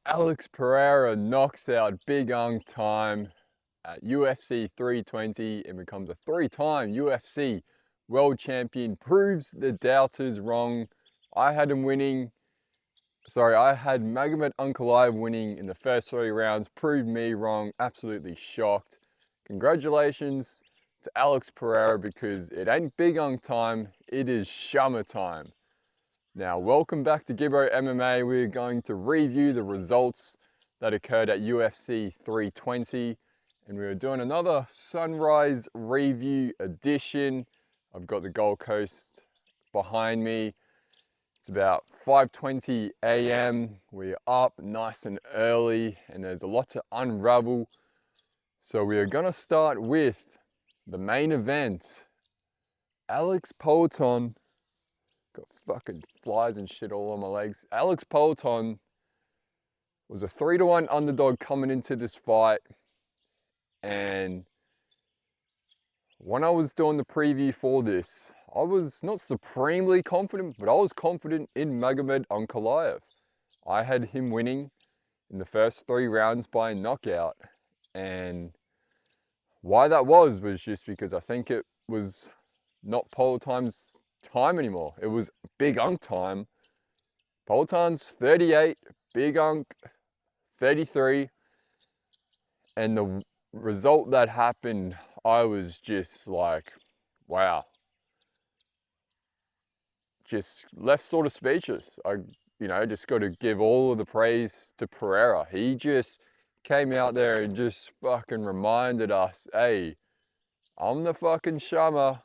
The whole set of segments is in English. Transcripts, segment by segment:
Alex Pereira knocks out Big Unk time at UFC 320 and becomes a three-time UFC world champion. Proves the doubters wrong. I had him winning. I had Magomed Ankalaev winning in the first 3 rounds. Proved me wrong. Absolutely shocked. Congratulations to Alex Pereira because it ain't Big Unk time. It is CHAMA time. Now, welcome back to Gibbo MMA. We're going to review the results that occurred at UFC 320. And we're doing another sunrise review edition. I've got the Gold Coast behind me. It's about 5:20 a.m. We're up nice and early and there's a lot to unravel. So we are gonna start with the main event. Alex Polton. Got fucking flies and shit all on my legs. Alex Polton was a 3-1 underdog coming into this fight. And when I was doing the preview for this, I was not supremely confident, but I was confident in Magomed Ankalaev. I had him winning in the first 3 rounds by knockout. And why that was just because I think it was not Polton's time anymore. It was Big Unk time. Polton's 38, Big Unk 33, and the result that happened, I was just like, wow. Just left sort of speechless. Just got to give all of the praise to Pereira. He just came out there and just fucking reminded us, hey, I'm the fucking CHAMA.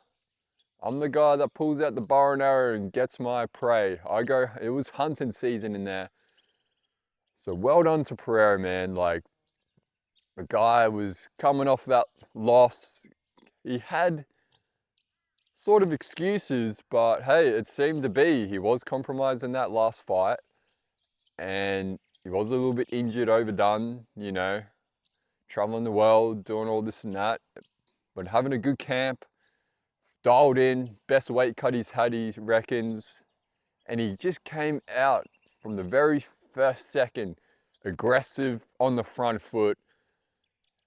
I'm the guy that pulls out the bow and arrow and gets my prey. It was hunting season in there. So well done to Pereira, man. Like, the guy was coming off that loss. He had sort of excuses, but hey, it seemed to be. He was compromised in that last fight. And he was a little bit injured, overdone, traveling the world, doing all this and that. But having a good camp, dialed in, best weight cut he's had, he reckons. And he just came out from the very first second, aggressive on the front foot,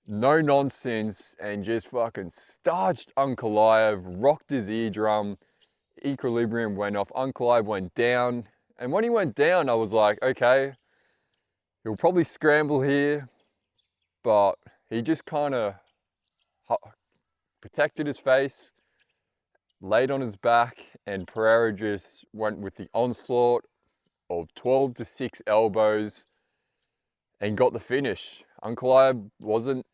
no nonsense, and just fucking starched Ankalaev, rocked his eardrum, equilibrium went off, Ankalaev went down. And when he went down, I was like, okay, he'll probably scramble here, but he just kind of protected his face, laid on his back, and Pereira just went with the onslaught of 12 to 6 elbows and got the finish. Ankalaev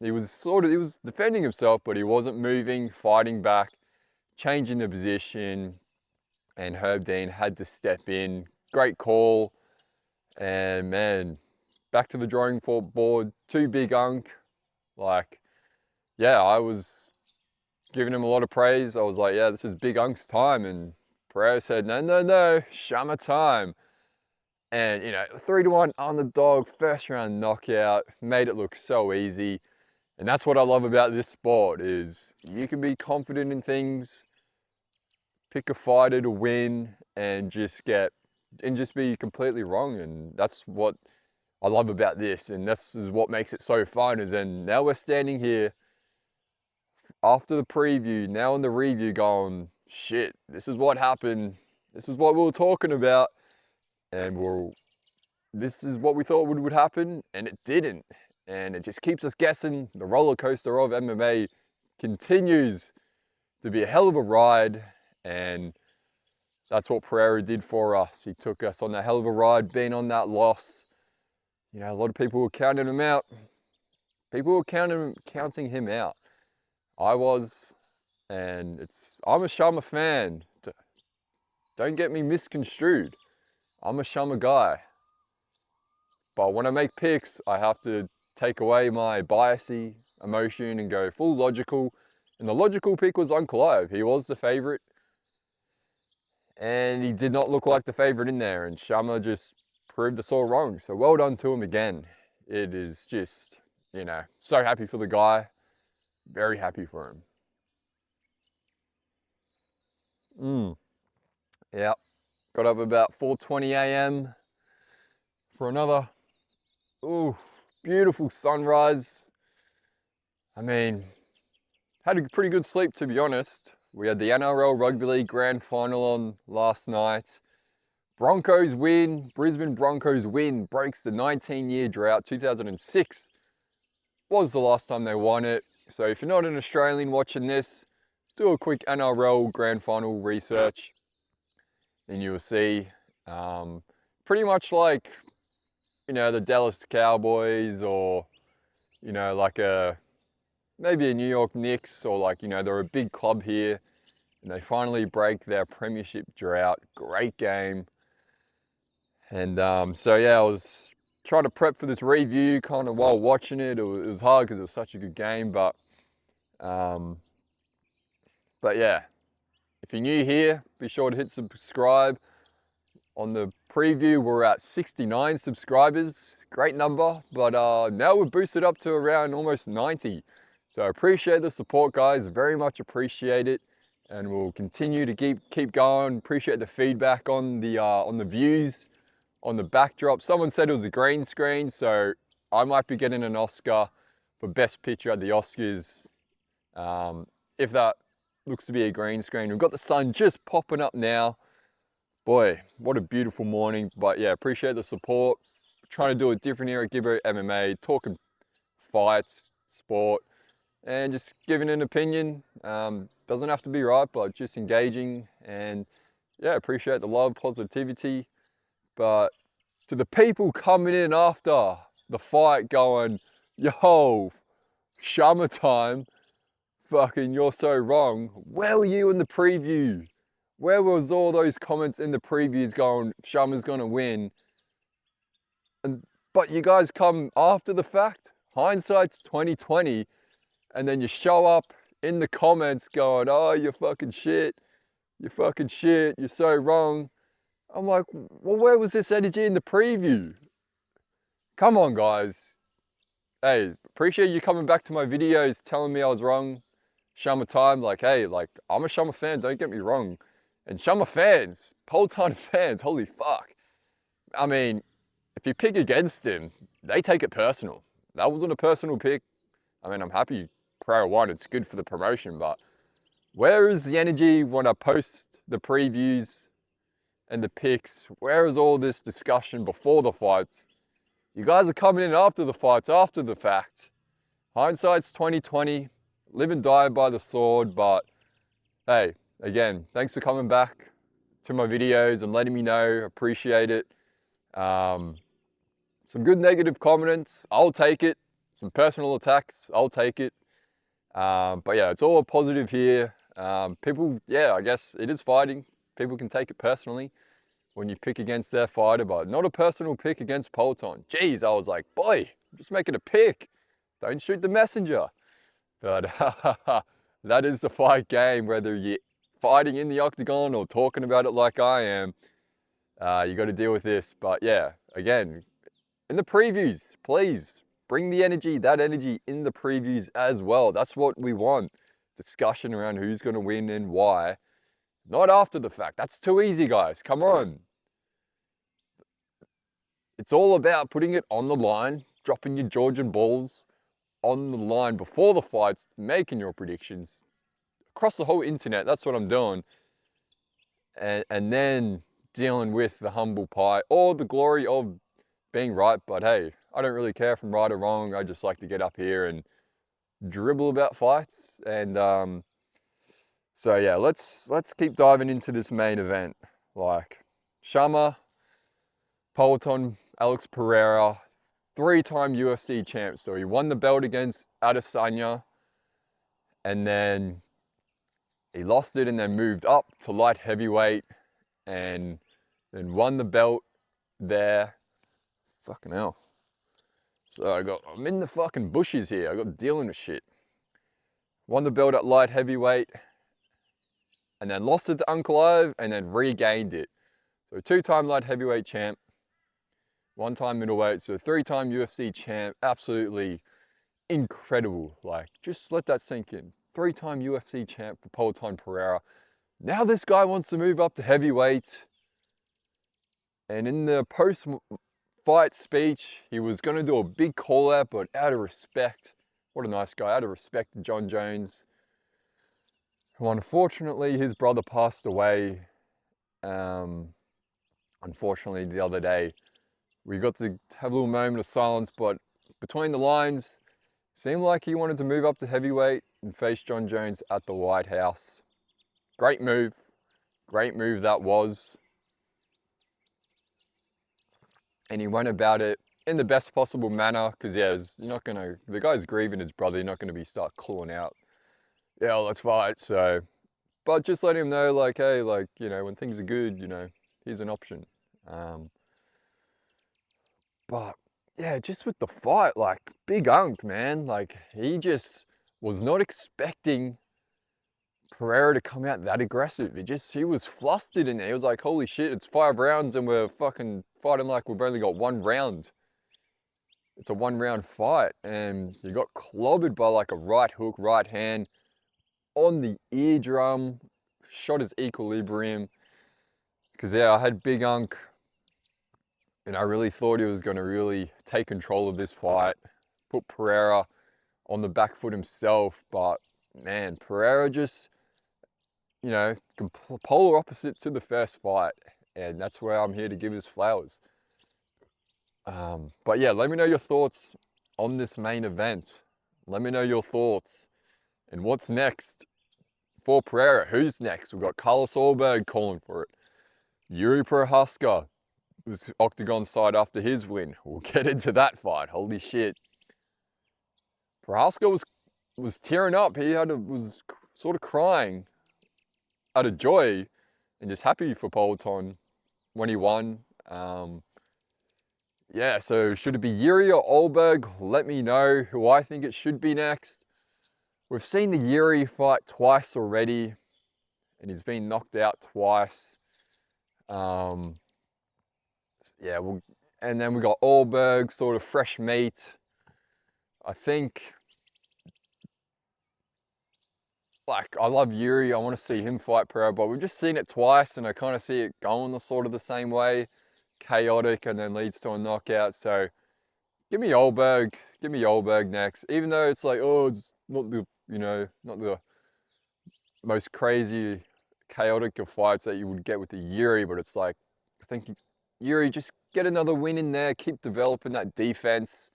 he was defending himself, but he wasn't moving, fighting back, changing the position, and Herb Dean had to step in. Great call, and man, back to the drawing board, too Big Unk. Like, yeah, I was giving him a lot of praise. I was like, yeah, this is Big Unk's time, and Pereira said, no, no, no, CHAMA time. And, 3-1 underdog, first round knockout, made it look so easy. And that's what I love about this sport is you can be confident in things, pick a fighter to win, and just be completely wrong. And that's what I love about this. And this is what makes it so fun is then now we're standing here after the preview, now in the review going, shit, this is what happened. This is what we were talking about. And this is what we thought would happen, and it didn't. And it just keeps us guessing. The roller coaster of MMA continues to be a hell of a ride, and that's what Pereira did for us. He took us on a hell of a ride, being on that loss. A lot of people were counting him out. People were counting him out. I was, and I'm a CHAMA fan. Don't get me misconstrued. I'm a CHAMA guy. But when I make picks, I have to take away my biasy emotion and go full logical. And the logical pick was Ankalaev. He was the favorite. And he did not look like the favorite in there. And CHAMA just proved us all wrong. So well done to him again. It is just, so happy for the guy. Very happy for him. Yeah. Got up about 4:20 a.m. for another Ooh, beautiful sunrise. I mean, had a pretty good sleep, to be honest. We had the NRL Rugby League Grand Final on last night. Broncos win, Brisbane Broncos win, breaks the 19-year drought. 2006 was the last time they won it. So if you're not an Australian watching this, do a quick NRL Grand Final research and you'll see pretty much like, you know, the Dallas Cowboys, or, you know, like maybe a New York Knicks, or like, you know, they're a big club here and they finally break their premiership drought. Great game. And so yeah, I was trying to prep for this review kind of while watching it. It was hard because it was such a good game, um, but yeah, if you're new here, be sure to hit subscribe. On the preview, we're at 69 subscribers, great number, but now we're boosted up to around almost 90. So I appreciate the support, guys, very much appreciate it, and we'll continue to keep going. Appreciate the feedback on the views, on the backdrop. Someone said it was a green screen, so I might be getting an Oscar for best picture at the Oscars, if that looks to be a green screen. We've got the sun just popping up now. Boy, what a beautiful morning. But yeah, appreciate the support. Trying to do it different here at Gibbo MMA, talking fights, sport, and just giving an opinion. Doesn't have to be right, but just engaging. And yeah, appreciate the love, positivity. But to the people coming in after the fight going, yo, CHAMA time, fucking you're so wrong. Where were you in the preview? Where was all those comments in the previews going, CHAMA's gonna win? But you guys come after the fact, hindsight's 2020, and then you show up in the comments going, oh, you're fucking shit, you're so wrong. I'm like, well, where was this energy in the preview? Come on, guys. Hey, appreciate you coming back to my videos, telling me I was wrong. CHAMA time, like, hey, like, I'm a CHAMA fan, don't get me wrong. And CHAMA fans, Peloton fans, holy fuck. I mean, if you pick against him, they take it personal. That wasn't a personal pick. I mean, I'm happy Pereira won, it's good for the promotion, but where is the energy when I post the previews and the picks? Where is all this discussion before the fights? You guys are coming in after the fights, after the fact. Hindsight's 2020, live and die by the sword, but hey, again, thanks for coming back to my videos and letting me know, appreciate it. Some good negative comments, I'll take it. Some personal attacks, I'll take it. But yeah, it's all positive here. People, yeah, I guess it is fighting. People can take it personally when you pick against their fighter, but not a personal pick against Peloton. Jeez, I was like, boy, I'm just making a pick. Don't shoot the messenger. But that is the fight game, whether you're fighting in the octagon or talking about it like I am. You got to deal with this. But yeah, again, in the previews, please bring the energy, that energy in the previews as well. That's what we want. Discussion around who's going to win and why. Not after the fact. That's too easy, guys. Come on. It's all about putting it on the line, dropping your Georgian balls on the line before the fights, making your predictions across the whole internet. That's what I'm doing. And then dealing with the humble pie or the glory of being right. But hey, I don't really care if I'm right or wrong. I just like to get up here and dribble about fights. And so yeah, let's keep diving into this main event. Like, CHAMA, Peloton, Alex Pereira, 3-time UFC champ. So he won the belt against Adesanya, and then he lost it and then moved up to light heavyweight and then won the belt there. Fucking hell. So I'm in the fucking bushes here. I got dealing with shit. Won the belt at light heavyweight and then lost it to Ankalaev and then regained it. So 2-time light heavyweight champ, 1-time middleweight, so 3-time UFC champ. Absolutely incredible. Like, just let that sink in. 3-time UFC champ for Peloton Pereira. Now this guy wants to move up to heavyweight. And in the post-fight fight speech, he was going to do a big call out, but out of respect, what a nice guy, out of respect to Jon Jones, who unfortunately his brother passed away. Unfortunately, the other day, we got to have a little moment of silence, but between the lines, seemed like he wanted to move up to heavyweight and face Jon Jones at the White House. Great move that was. And he went about it in the best possible manner, because yeah, you're not gonna, the guy's grieving his brother, you're not gonna start calling out, yeah, let's fight. So, but just let him know, like, hey, like, you know, when things are good, you know, here's an option. But yeah, just with the fight, like, big Unk, man, like, he just was not expecting Pereira to come out that aggressive. He was flustered in there. He was like, holy shit, it's 5 rounds and we're fucking fighting like we've only got 1 round. It's a 1-round fight, and you got clobbered by like a right hook, right hand on the eardrum, shot his equilibrium. Because yeah, I had Big Unk, and I really thought he was going to really take control of this fight, put Pereira on the back foot himself. But man, Pereira just, you know, polar opposite to the first fight, and that's where I'm here to give his flowers. But yeah, let me know your thoughts on this main event. Let me know your thoughts. And what's next for Pereira? Who's next? We've got Carlos Ulberg calling for it. Yuri Prohaska was octagon side after his win. We'll get into that fight. Holy shit. Prohaska was tearing up. He was sort of crying out of joy and just happy for Polton when he won. Yeah, so should it be Yuri or Ulberg? Let me know who I think it should be next. We've seen the Yuri fight twice already, and he's been knocked out twice. Yeah, and then we got Ulberg, sort of fresh meat. I think, like, I love Yuri. I want to see him fight Pereira, but we've just seen it twice, and I kind of see it going sort of the same way. Chaotic, and then leads to a knockout. So give me Ulberg next. Even though it's like, oh, it's not the, you know, not the most crazy, chaotic of fights that you would get with the Yuri, but it's like, I think Yuri, just get another win in there, keep developing that defense,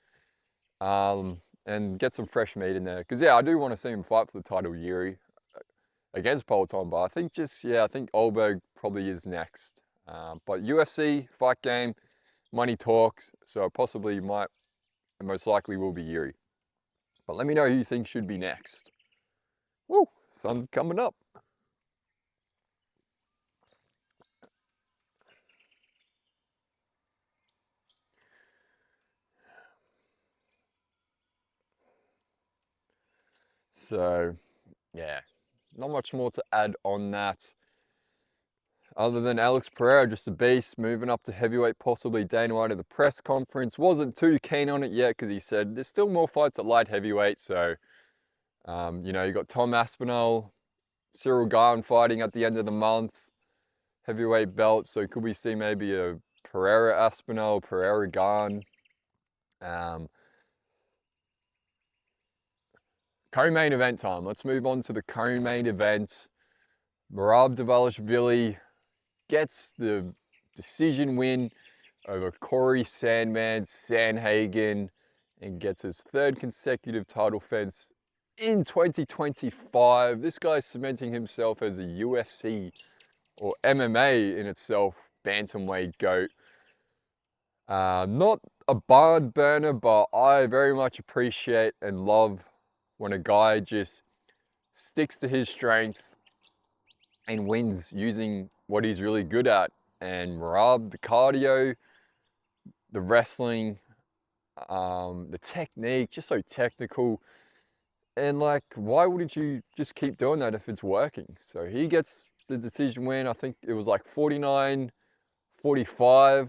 and get some fresh meat in there. Because yeah, I do want to see him fight for the title, Yuri, against Polton, but I think I think Ulberg probably is next. But UFC, fight game, money talks, so possibly might, and most likely will be Yuri. But let me know who you think should be next. Woo, sun's coming up. So yeah, not much more to add on that. Other than Alex Pereira, just a beast, moving up to heavyweight, possibly. Dana White at the press conference wasn't too keen on it yet, because he said there's still more fights at light heavyweight. So, you know, you got Tom Aspinall, Cyril Gane fighting at the end of the month, heavyweight belt. So could we see maybe a Pereira Aspinall, Pereira Gane? Co-main event time. Let's move on to the co-main event. Merab Dvalishvili gets the decision win over Corey Sandman Sandhagen, and gets his 3rd consecutive title defense in 2025. This guy's cementing himself as a UFC or MMA in itself bantamweight GOAT. Not a barn burner, but I very much appreciate and love when a guy just sticks to his strength and wins using what he's really good at. And Merab, the cardio, the wrestling, the technique, just so technical. And like, why wouldn't you just keep doing that if it's working? So he gets the decision win. I think it was like 49-45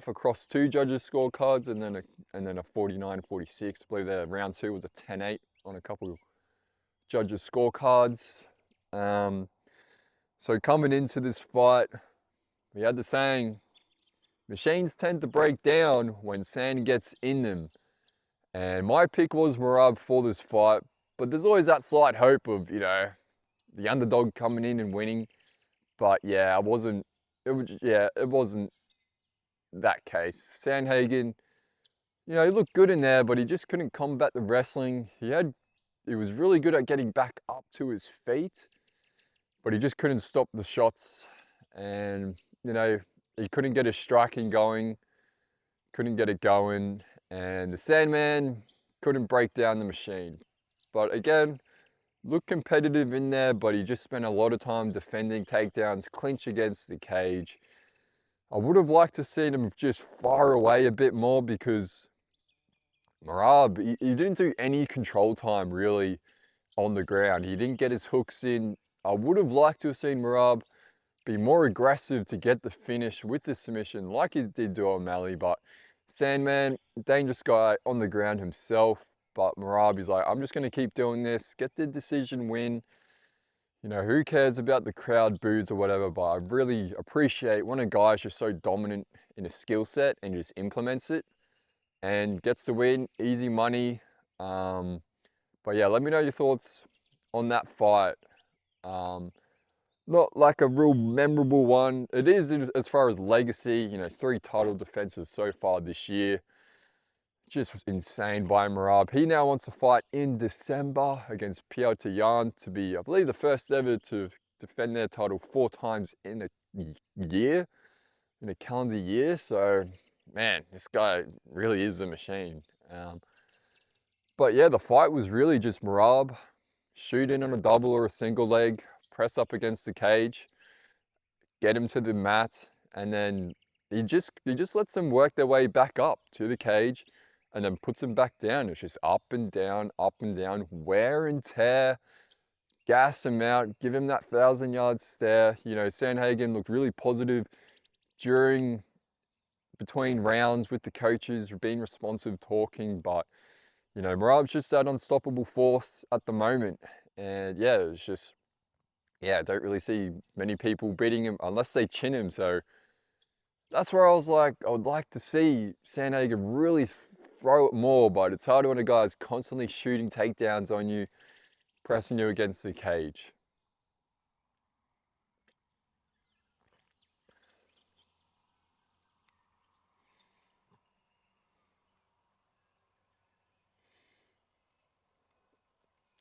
across 2 judges' scorecards, and then a 49-46. I believe that round 2 was a 10-8 on a couple of judges' scorecards. So coming into this fight, we had the saying, Machines tend to break down when sand gets in them. And my pick was Merab for this fight, but there's always that slight hope of, the underdog coming in and winning. But yeah, it wasn't that case. Sandhagen, he looked good in there, but he just couldn't combat the wrestling. He was really good at getting back up to his feet, but he just couldn't stop the shots. And, he couldn't get his striking going, couldn't get it going. And the Sandman couldn't break down the machine. But again, looked competitive in there, but he just spent a lot of time defending takedowns, clinch against the cage. I would have liked to see him just far away a bit more because Merab, he didn't do any control time really on the ground. He didn't get his hooks in. I would have liked to have seen Merab be more aggressive to get the finish with the submission like he did to O'Malley, but Sandman, dangerous guy on the ground himself, but Merab is like, I'm just going to keep doing this, get the decision win. Who cares about the crowd boos or whatever, but I really appreciate when a guy's just so dominant in a skill set and just implements it and gets to win, easy money. But yeah, let me know your thoughts on that fight. Not like a real memorable one. It is as far as legacy, 3 title defenses so far this year. Just insane by Merab. He now wants to fight in December against Piotr Jan to be, I believe, the first ever to defend their title 4 times in a year, in a calendar year. So, man, this guy really is a machine. But yeah, the fight was really just Merab shoot in on a double or a single leg, press up against the cage, get him to the mat, and then he just lets them work their way back up to the cage and then puts them back down. It's just up and down, wear and tear, gas him out, give him that 1,000-yard stare. Sandhagen looked really positive between rounds with the coaches, being responsive, talking, but Merab's just that unstoppable force at the moment. And yeah, it's just, I don't really see many people beating him unless they chin him. So that's where I was like, I would like to see Sandhagen really throw it more, but it's harder when a guy's constantly shooting takedowns on you, pressing you against the cage.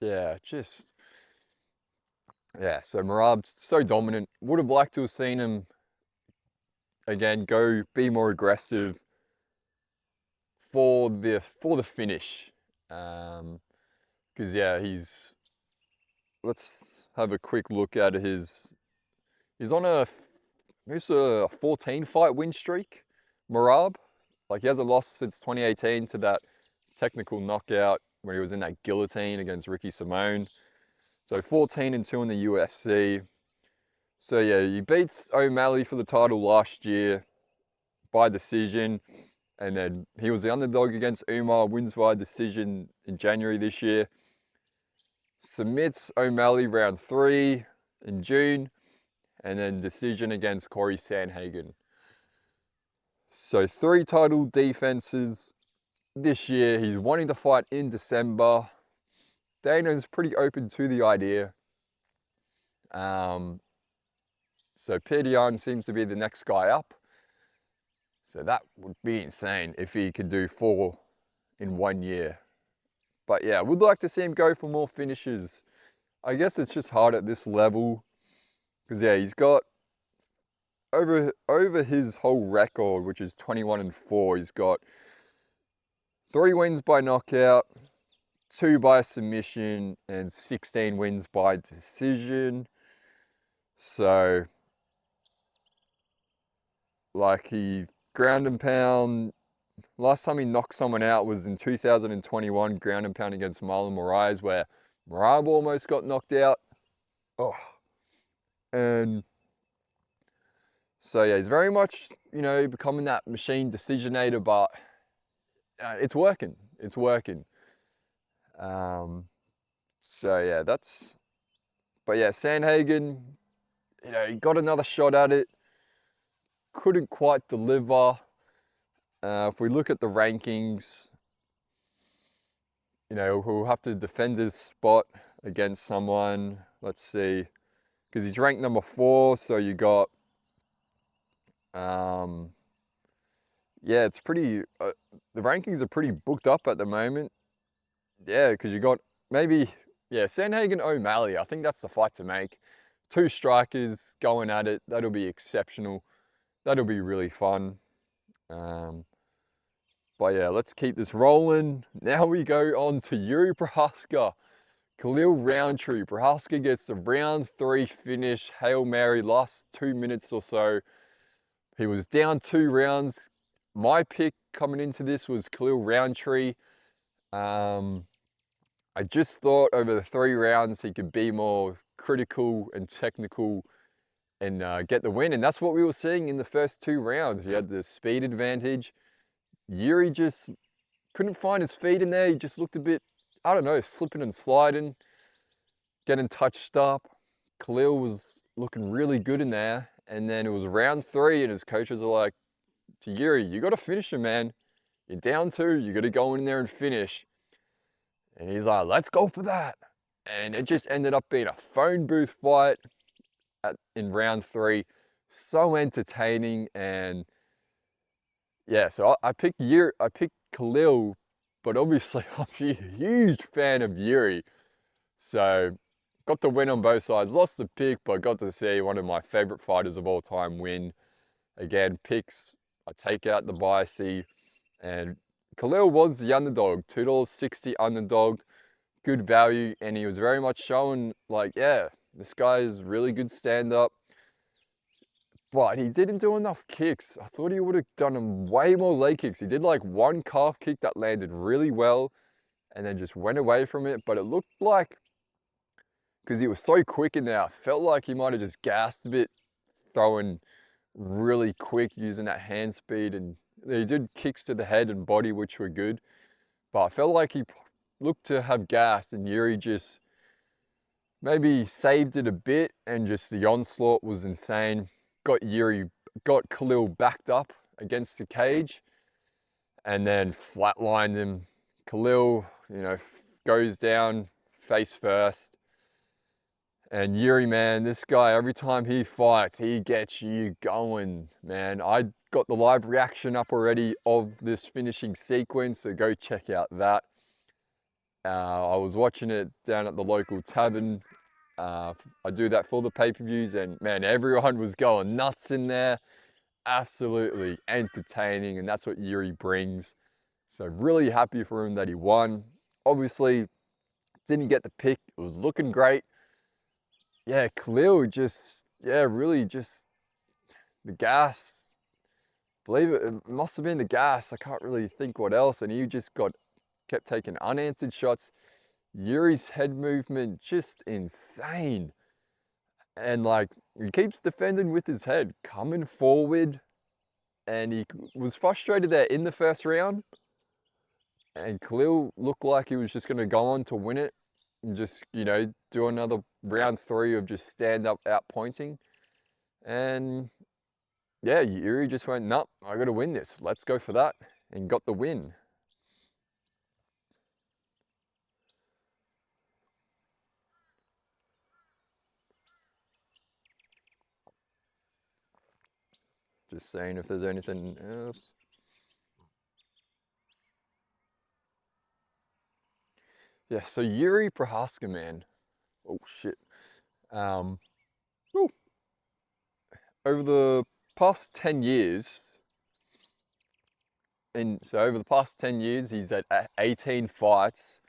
Yeah, so Merab's so dominant. Would have liked to have seen him, again, go be more aggressive for the finish. Because yeah, let's have a quick look at he's on a 14 fight win streak, Merab. Like, he hasn't lost since 2018 to that technical knockout when he was in that guillotine against Ricky Simone. So 14-2 in the UFC. So yeah, he beats O'Malley for the title last year by decision. And then he was the underdog against Umar, wins by decision in January this year. Submits O'Malley round 3 in June. And then decision against Corey Sandhagen. So 3 title defenses this year. He's wanting to fight in December. Dana's pretty open to the idea. So Pereira seems to be the next guy up. So that would be insane if he could do 4 in 1 year. But yeah, I would like to see him go for more finishes. I guess it's just hard at this level because yeah, he's got over his whole record, which is 21-4. He's got 3 wins by knockout, 2 by submission, and 16 wins by decision. So, like, he ground and pound. Last time he knocked someone out was in 2021, ground and pound against Marlon Moraes, where Merab almost got knocked out. Oh. And so yeah, he's very much, becoming that machine decisionator, but it's working. It's working. So yeah, but yeah, Sandhagen, he got another shot at it. couldn't quite deliver. If we look at the rankings, you know, he'll have to defend his spot against someone. Let's see, because he's ranked number 4, so you got, yeah, it's pretty, the rankings are pretty booked up at the moment. Yeah, because you got maybe, yeah, Sandhagen O'Malley. I think that's the fight to make. 2 strikers going at it. That'll be exceptional. That'll be really fun. But yeah, let's keep this rolling. Now we go on to Yuri Prohaska. Khalil Roundtree. Prohaska gets the round 3 finish. Hail Mary, last 2 minutes or so. He was down 2 rounds. My pick coming into this was Khalil Roundtree. I just thought over the 3 rounds he could be more critical and technical and get the win. And that's what we were seeing in the first 2 rounds. He had the speed advantage. Yuri just couldn't find his feet in there. He just looked a bit, I don't know, slipping and sliding, getting touched up. Khalil was looking really good in there. And then it was round 3 and his coaches are like, to Yuri, you got to finish him, man. You're down 2, you got to go in there and finish. And he's like, let's go for that. And it just ended up being a phone booth fight in round 3. So entertaining. And yeah, so I picked Khalil, but obviously I'm a huge fan of Yuri. So got the win on both sides. Lost the pick, but got to see one of my favorite fighters of all time win. Again, picks, I take out the biasy. And Khalil was the underdog, $2.60 underdog, good value. And he was very much showing like, yeah, this guy is really good stand-up. But he didn't do enough kicks. I thought he would have done way more leg kicks. He did like 1 calf kick that landed really well and then just went away from it. But it looked like, because he was so quick in there, I felt like he might have just gassed a bit, throwing really quick using that hand speed. And he did kicks to the head and body, which were good. But I felt like he looked to have gas, and Yuri just maybe saved it a bit, and just the onslaught was insane. Got Khalil backed up against the cage and then flatlined him. Khalil, you know, goes down face first. And Yuri, man, this guy, every time he fights, he gets you going, man. I got the live reaction up already of this finishing sequence, so go check out that. I was watching it down at the local tavern. I do that for the pay-per-views, and man, everyone was going nuts in there. Absolutely entertaining, and that's what Yuri brings. So really happy for him that he won. Obviously, didn't get the pick. It was looking great. Yeah, Khalil just, yeah, really just the gas. Believe it, it must have been the gas. I can't really think what else. And he just kept taking unanswered shots. Yuri's head movement, just insane. And like, he keeps defending with his head, coming forward. And he was frustrated there in the first round. And Khalil looked like he was just going to go on to win it. And just, you know, do another round 3 of just stand up outpointing. And yeah, Yuri just went, nope, I got to win this. Let's go for that. And got the win. Just saying if there's anything else. Yeah, so Yuri Prohaska, man. Oh, shit. Ooh. Over the past 10 years, over the past 10 years, he's had 18 fights,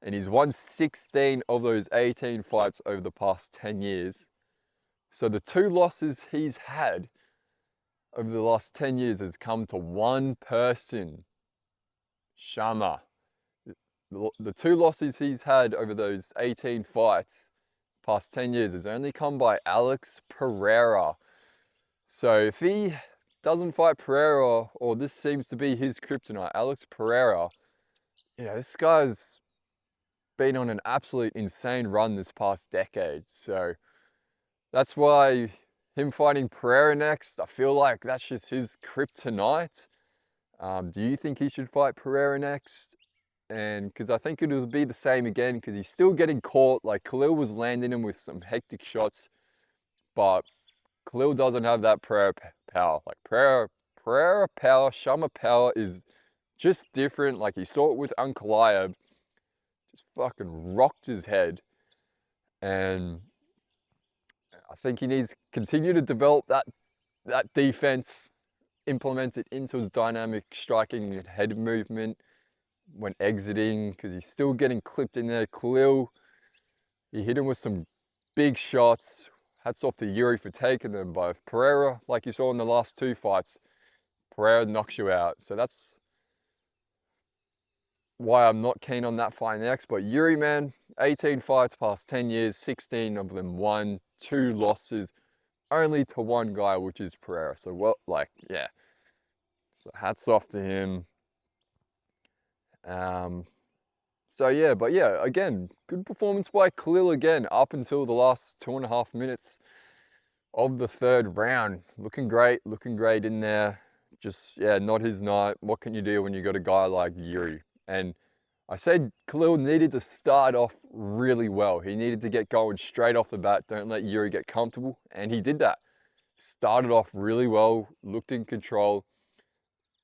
and he's won 16 of those 18 fights over the past 10 years. So the 2 losses he's had over the last 10 years has come to one person, CHAMA. The 2 losses he's had over those 18 fights, past 10 years, has only come by Alex Pereira. So if he doesn't fight Pereira, or this seems to be his kryptonite, Alex Pereira, you know, this guy's been on an absolute insane run this past decade. So that's why him fighting Pereira next, I feel like that's just his kryptonite. Do you think he should fight Pereira next? And because I think it will be the same again, because he's still getting caught. Like Khalil was landing him with some hectic shots, but Khalil doesn't have that Pereira power. Like Pereira power, CHAMA power is just different. Like you saw it with Ankalaev, just fucking rocked his head. And I think he needs to continue to develop that defense, implement it into his dynamic striking and head movement when exiting, because he's still getting clipped in there. Khalil, he hit him with some big shots. Hats off to Yuri for taking them both. Pereira, like you saw in the last two fights, Pereira knocks you out. So that's why I'm not keen on that fight next. But Yuri, man, 18 fights past 10 years, 16 of them won, 2 losses, only to one guy, which is Pereira. So, well, like, yeah. So hats off to him. So yeah, but yeah, again, good performance by Khalil again, up until the last 2.5 minutes of the third round. Looking great in there. Just, yeah, not his night. What can you do when you got a guy like Yuri? And I said Khalil needed to start off really well. He needed to get going straight off the bat. Don't let Yuri get comfortable. And he did that. Started off really well, looked in control,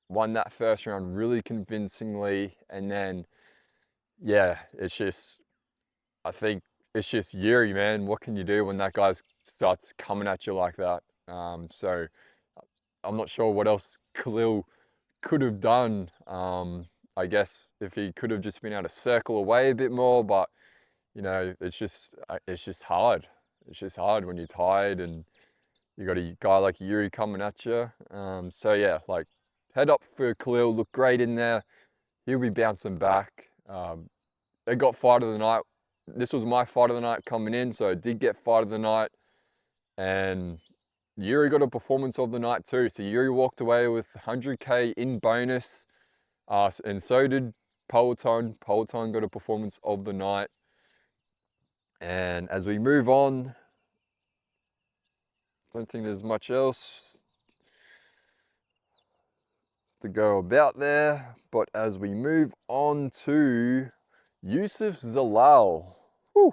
won that first round really convincingly. And then, yeah, it's just, I think it's just Yuri, man. What can you do when that guy starts coming at you like that? So I'm not sure what else Khalil could have done. I guess if he could have just been able to circle away a bit more, but you know, it's just hard. It's just hard when you're tired and you got a guy like Yuri coming at you. So yeah, like head up for Khalil. Look great in there. He'll be bouncing back. They got fight of the night. This was my fight of the night coming in, so I did get fight of the night. And Yuri got a performance of the night too. So Yuri walked away with 100K in bonus, and so did Peloton. Peloton got a performance of the night. And as we move on, don't think there's much else to go about there. But as we move on to Yusuf Zalal, whew,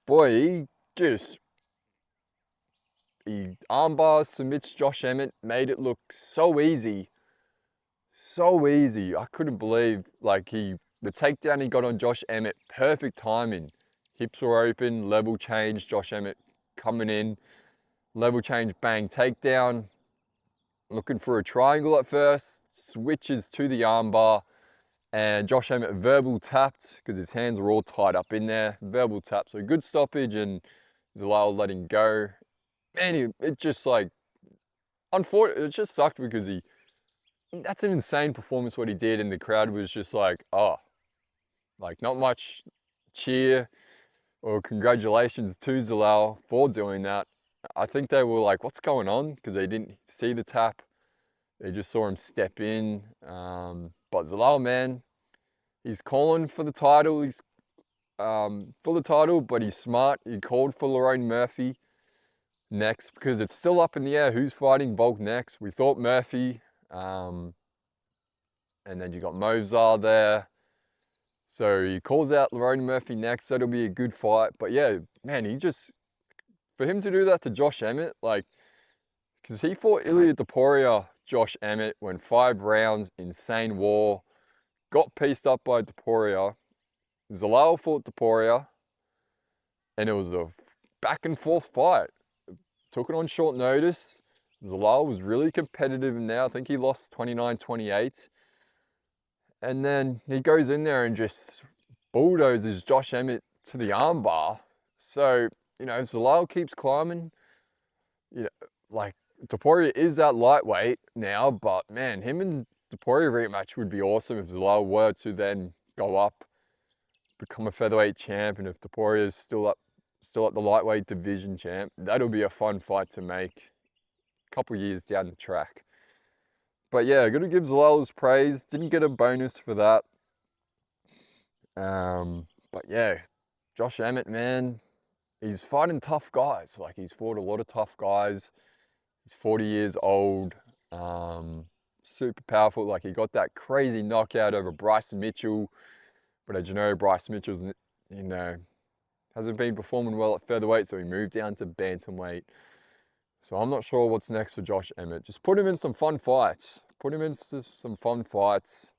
boy, he armbars, submits Josh Emmett, made it look so easy. So easy. I couldn't believe, like, the takedown he got on Josh Emmett, perfect timing. Hips were open, level change, Josh Emmett coming in, level change, bang, takedown. Looking for a triangle at first, switches to the armbar, and Josh Emmett verbal tapped because his hands were all tied up in there. Verbal tap, so good stoppage, and Zalal letting go. Man, it just like, unfortunately, it just sucked because that's an insane performance what he did, and the crowd was just like, oh, like not much cheer or congratulations to Zalal for doing that. I think they were like, what's going on? Because they didn't see the tap. They just saw him step in. But Zalal, man, he's calling for the title. He's for the title, but he's smart. He called for Lorraine Murphy next because it's still up in the air who's fighting Volk next. We thought Murphy, and then you got Movzar there. So he calls out Lorraine Murphy next. That'll be a good fight. But yeah, man, for him to do that to Josh Emmett, like, because he fought Ilia Topuria, Josh Emmett, went 5 rounds, insane war, got pieced up by Topuria. Zalal fought Topuria, and it was a back and forth fight. Took it on short notice. Zalal was really competitive in there. I think he lost 29-28. And then he goes in there and just bulldozes Josh Emmett to the armbar. So, you know, if Zalal keeps climbing, you know, like, Topuria is that lightweight now, but man, him and Topuria rematch would be awesome if Zalal were to then go up, become a featherweight champ, and if Topuria is still at the lightweight division champ, that'll be a fun fight to make a couple years down the track. But yeah, gotta give Zalal his praise. Didn't get a bonus for that. But yeah, Josh Emmett, man, he's fighting tough guys. Like, he's fought a lot of tough guys. He's 40 years old, super powerful. Like, he got that crazy knockout over Bryce Mitchell. But as you know, Bryce Mitchell's, hasn't been performing well at featherweight, so he moved down to bantamweight. So I'm not sure what's next for Josh Emmett. Just put him in some fun fights. Put him in some fun fights.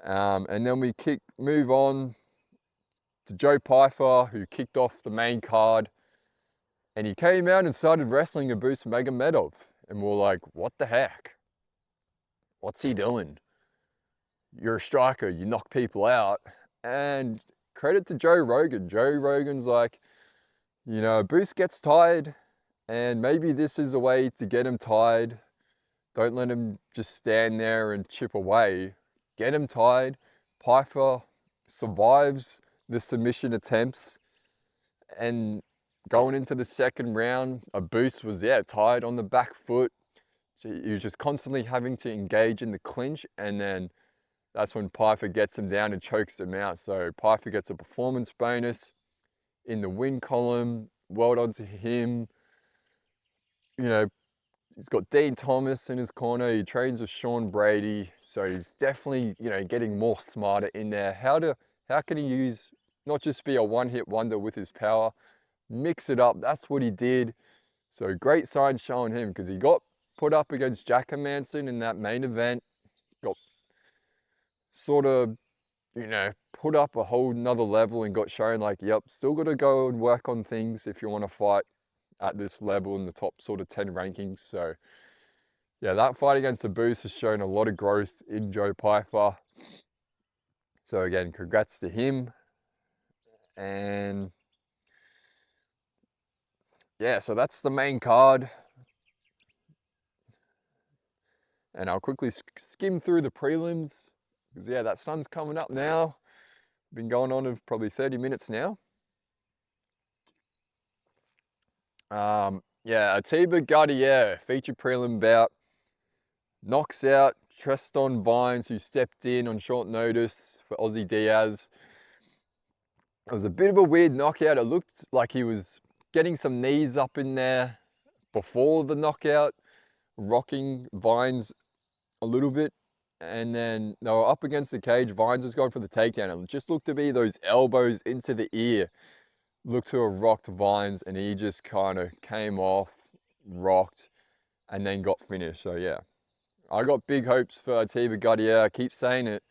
And then we move on to Joe Pyfer, who kicked off the main card. And he came out and started wrestling Abus Magomedov. And we're like, what the heck? What's he doing? You're a striker, you knock people out. And credit to Joe Rogan. Joe Rogan's like, Abus gets tired, and maybe this is a way to get him tired. Don't let him just stand there and chip away. Get him tired. Pyfer survives the submission attempts, and going into the second round, Abus was, tired on the back foot. So he was just constantly having to engage in the clinch, and then that's when Pyfer gets him down and chokes him out. So Pyfer gets a performance bonus in the win column. Well done to him. He's got Dean Thomas in his corner. He trains with Sean Brady. So he's definitely, getting more smarter in there. How can he use, not just be a one-hit wonder with his power, mix it up. That's what he did. So great signs showing him, because he got put up against Jack Manson in that main event. Got sort of, put up a whole nother level and got shown like, yep, still got to go and work on things if you want to fight at this level in the top sort of 10 rankings. So yeah, that fight against Abus has shown a lot of growth in Joe Pyfer. So again, congrats to him. And yeah, so that's the main card. And I'll quickly skim through the prelims, because yeah, that sun's coming up now. Been going on for probably 30 minutes now. Atiba Gaudier, feature prelim bout, knocks out Tristan Vines, who stepped in on short notice for Aussie Diaz. It was a bit of a weird knockout. It looked like he was getting some knees up in there before the knockout, rocking Vines a little bit. And then they were up against the cage. Vines was going for the takedown. It just looked to be those elbows into the ear. Looked to have rocked Vines, and he just kind of came off, rocked, and then got finished. So yeah, I got big hopes for Atiba Gaudier. I keep saying it.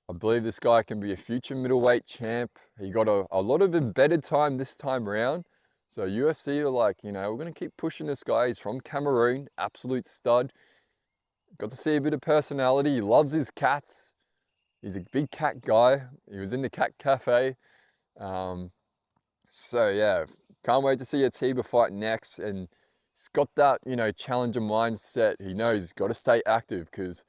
I believe this guy can be a future middleweight champ. He got a lot of embedded time this time around. So UFC are like, we're going to keep pushing this guy. He's from Cameroon, absolute stud. Got to see a bit of personality. He loves his cats. He's a big cat guy. He was in the cat cafe. So yeah, can't wait to see Atiba fight next. And he's got that, challenger mindset. He knows he's got to stay active, because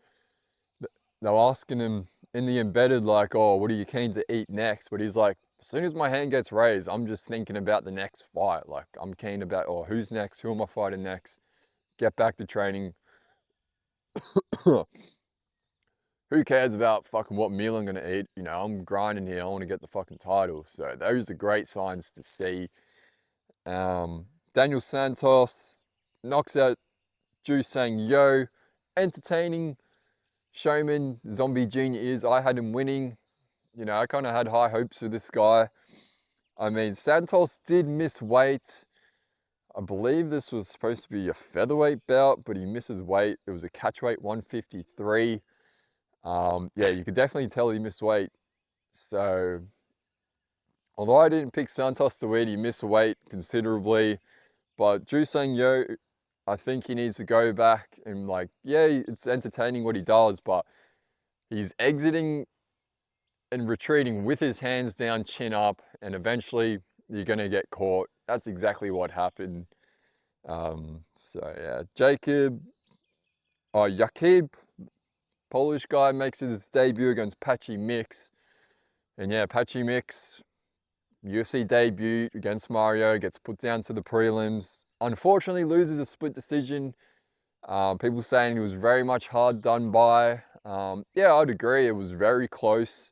they were asking him in the embedded, like, oh, what are you keen to eat next? But he's like, as soon as my hand gets raised, I'm just thinking about the next fight. Like, I'm keen about, oh, who's next? Who am I fighting next? Get back to training. Who cares about fucking what meal I'm gonna eat? I'm grinding here. I want to get the fucking title. So those are great signs to see. Daniel Santos knocks out Ju Sang Yo. Entertaining showman Zombie Junior is. I had him winning. I kind of had high hopes for this guy. I mean, Santos did miss weight. I believe this was supposed to be a featherweight bout, but he misses weight. It was a catchweight 153. Yeah, you could definitely tell he missed weight. So, although I didn't pick Santos to win, he missed weight considerably. But Ju Sang Yo, I think he needs to go back and it's entertaining what he does, but he's exiting and retreating with his hands down, chin up, and eventually you're going to get caught. That's exactly what happened. So yeah, Jakub, Polish guy, makes his debut against Patchy Mix. And yeah, Patchy Mix, UFC debut against Mario, gets put down to the prelims. Unfortunately loses a split decision. People saying he was very much hard done by. Yeah, I'd agree, it was very close.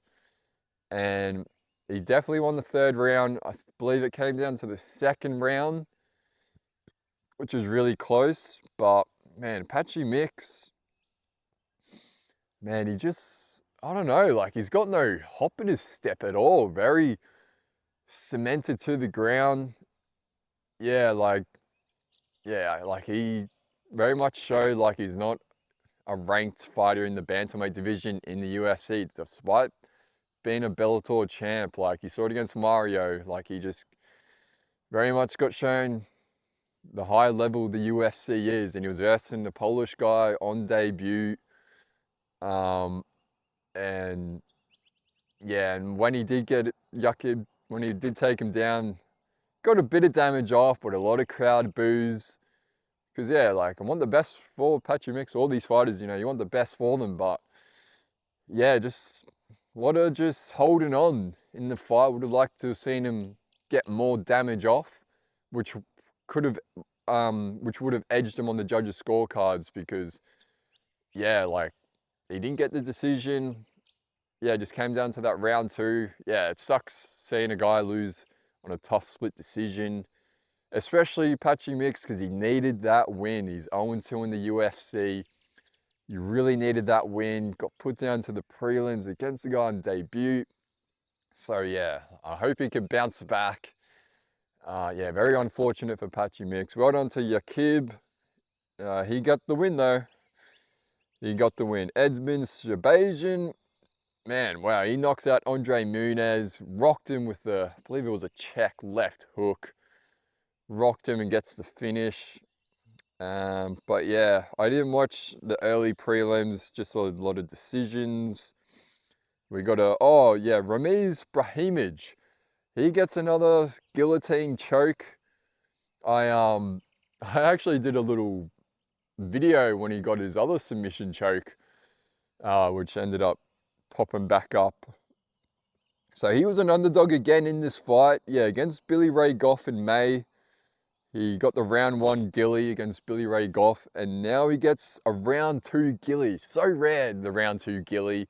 And he definitely won the third round. believe it came down to the second round, which was really close. But man, Patchy Mix, man, he just, I don't know, like he's got no hop in his step at all. Very cemented to the ground. Yeah, like he very much showed like he's not a ranked fighter in the bantamweight division in the UFC, despite being a Bellator champ. Like you saw it against Mario, like he just very much got shown the high level the UFC is, and he was versing the Polish guy on debut. And yeah, and when he did get Yakib, when he did take him down, got a bit of damage off, but a lot of crowd boos. Because yeah, like I want the best for Patchy Mix, all these fighters, you know, you want the best for them, but yeah, just a lot of just holding on in the fight. Would have liked to have seen him get more damage off, which could have, which would have edged him on the judges' scorecards. Because yeah, like he didn't get the decision. Yeah, it just came down to that round two. Yeah, it sucks seeing a guy lose on a tough split decision, especially Patchy Mix, because he needed that win. He's 0-2 in the UFC. You really needed that win. Got put down to the prelims against the guy on debut. So yeah, I hope he can bounce back. Yeah, very unfortunate for Patchy Mix. Well done to Yakib. He got the win though. He got the win. Edmund Shabazian, man, wow, he knocks out Andre Muniz, rocked him with the, I believe it was a Czech left hook. Rocked him and gets the finish. But yeah, I didn't watch the early prelims, just saw a lot of decisions. We got oh yeah, Ramiz Brahimaj. He gets another guillotine choke. I I actually did a little video when he got his other submission choke, which ended up popping back up. So he was an underdog again in this fight. Yeah, against Billy Ray Goff in May. He got the round one gilly against Billy Ray Goff, and now he gets a round two gilly. So rare, the round two gilly.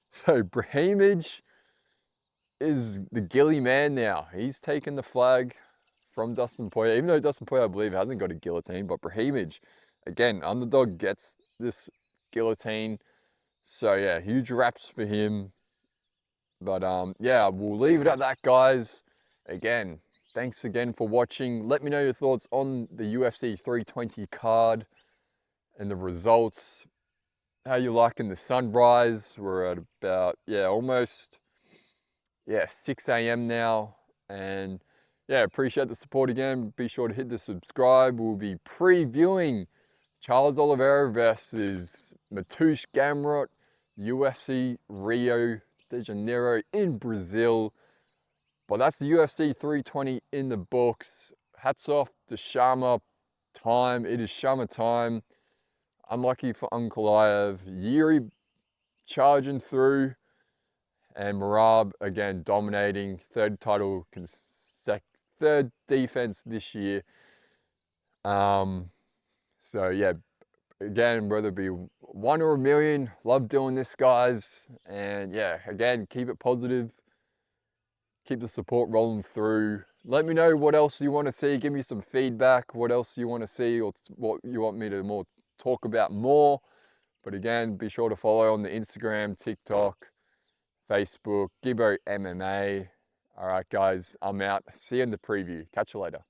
So Brahimaj is the gilly man now. He's taken the flag from Dustin Poirier, even though Dustin Poirier, I believe, hasn't got a guillotine, but Brahimaj, again, underdog, gets this guillotine. So yeah, huge raps for him. But yeah, we'll leave it at that, guys. Again, thanks again for watching. Let me know your thoughts on the UFC 320 card and the results. How you liking the sunrise? We're at about, yeah, almost, yeah, 6 a.m. now. And yeah, appreciate the support again. Be sure to hit the subscribe. We'll be previewing Charles Oliveira versus Mateusz Gamrot, UFC Rio de Janeiro in Brazil. But that's the UFC 320 in the books. Hats off to CHAMA time. It is CHAMA time. Unlucky for Ankalaev. Yuri charging through. And Merab again dominating. Third title, third defense this year. So yeah, again, whether it be one or a million, love doing this, guys. And yeah, again, keep it positive. Keep the support rolling through. Let me know what else you want to see. Give me some feedback. What else you want to see, or what you want me to talk about more. But again, be sure to follow on the Instagram, TikTok, Facebook, Gibbo MMA. All right, guys, I'm out. See you in the preview. Catch you later.